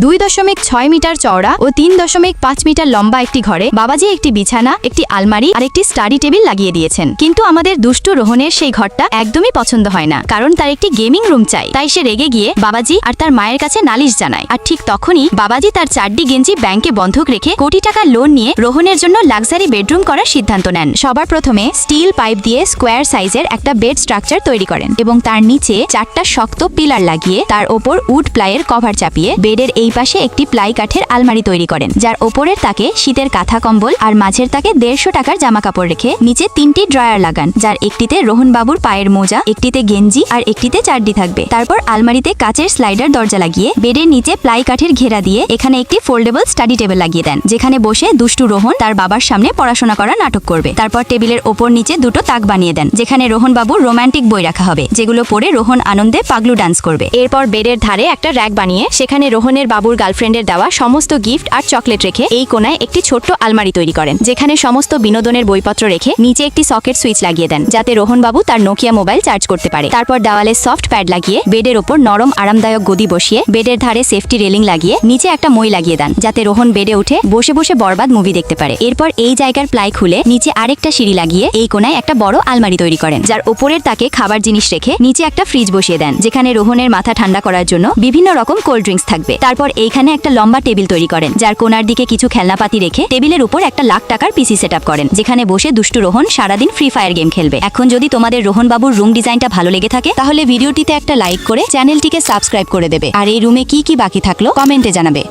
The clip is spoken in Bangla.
2.6 মিটার চওড়া ও 3.5 মিটার লম্বা একটি ঘরে বাবাজি একটি বিছানা, একটি আলমারি আর একটি স্টাডি টেবিল লাগিয়ে দিয়েছেন। কিন্তু আমাদের দুষ্টু রোহনের সেই ঘরটা একদমই পছন্দ হয় না, কারণ তার একটি গেমিং রুম চাই। তাই সে রেগে গিয়ে বাবাজি আর তার মায়ের কাছে নালিশ জানায়। আর ঠিক তখনই বাবাজি তার 4টি গেঞ্জি ব্যাংকে বন্ধক রেখে কোটি টাকা লোন নিয়ে রোহনের জন্য লাক্সারি বেডরুম করার সিদ্ধান্ত নেন। সবার প্রথমে স্টিল পাইপ দিয়ে স্কোয়ার সাইজের একটা বেড স্ট্রাকচার তৈরি করেন এবং তার নিচে 4টা শক্ত পিলার লাগিয়ে তার ওপর উড প্লাইয়ের কভার চাপিয়ে বেডের এই পাশে একটি প্লাই কাঠের আলমারি তৈরি করেন, যার ওপরের তাকে শীতের কাঁথা কম্বল আর মাঝের তাকে 150 টাকার জামা কাপড় রেখে নিচে 3টি ড্রয়ার লাগান, যার একটিতে রোহন বাবুর পায়ের মোজা, একটিতে গেঞ্জি আর একটিতে চাড্ডি থাকবে। তারপর আলমারিতে কাচের স্লাইডার দরজা লাগিয়ে বেডের নিচে প্লাই কাঠের ঘেরা দিয়ে এখানে একটি ফোল্ডেবল স্টাডি টেবিল লাগিয়ে দেন, যেখানে বসে দুষ্টু রোহন তার বাবার সামনে পড়াশোনা করা নাটক করবে। তারপর টেবিলের ওপর নিচে 2টো তাক বানিয়ে দেন, যেখানে রোহন বাবুর রোমান্টিক বই রাখা হবে, যেগুলো পড়ে রোহন আনন্দে পাগলু ডান্স করবে। এরপর বেডের ধারে একটা র‍্যাক বানিয়ে সেখানে রোহনের বাবুর গার্লফ্রেন্ডের দেওয়া সমস্ত গিফট আর চকলেট রেখে এই কোনায় একটি ছোট্ট আলমারি তৈরি করেন, যেখানে সমস্ত বিনোদনের বইপত্র রেখে নিচে একটি সকেট সুইচ লাগিয়ে দেন, যাতে রোহন বাবু তার নোকিয়া মোবাইল চার্জ করতে পারে। তারপর দেওয়ালে সফট প্যাড লাগিয়ে বেডের ওপর নরম আরামদায়ক গদি বসিয়ে বেডের ধারে সেফটি রেলিং লাগিয়ে নিচে একটা মই লাগিয়ে দেন, যাতে রোহন বেডে উঠে বসে বসে বরবাদ মুভি দেখতে পারে। এরপর এই জায়গার প্লাই খুলে নিচে আরেকটা সিঁড়ি লাগিয়ে এই কোনায় একটা বড় আলমারি তৈরি করেন, যার ওপরের তাকে খাবার জিনিস রেখে নিচে একটা ফ্রিজ বসিয়ে দেন, যেখানে রোহনের মাথা ঠান্ডা করার জন্য বিভিন্ন রকম কোল্ড ড্রিঙ্কস থাকবে। তারপর এইখানে একটা লম্বা টেবিল তৈরি করেন, যার কোনার দিকে কিছু খেলনাপাতি রেখে টেবিলের উপর একটা লাখ টাকার পিসি সেটআপ করেন, যেখানে বসে দুষ্টু রোহন সারাদিন ফ্রি ফায়ার গেম খেলবে। এখন যদি তোমাদের রোহন বাবুর রুম ডিজাইনটা ভালো লেগে থাকে তাহলে ভিডিওটিতে একটা লাইক করে চ্যানেলটিকে সাবস্ক্রাইব করে দেবে, আর এই রুমে কি কি বাকি থাকলো কমেন্টে জানাবে।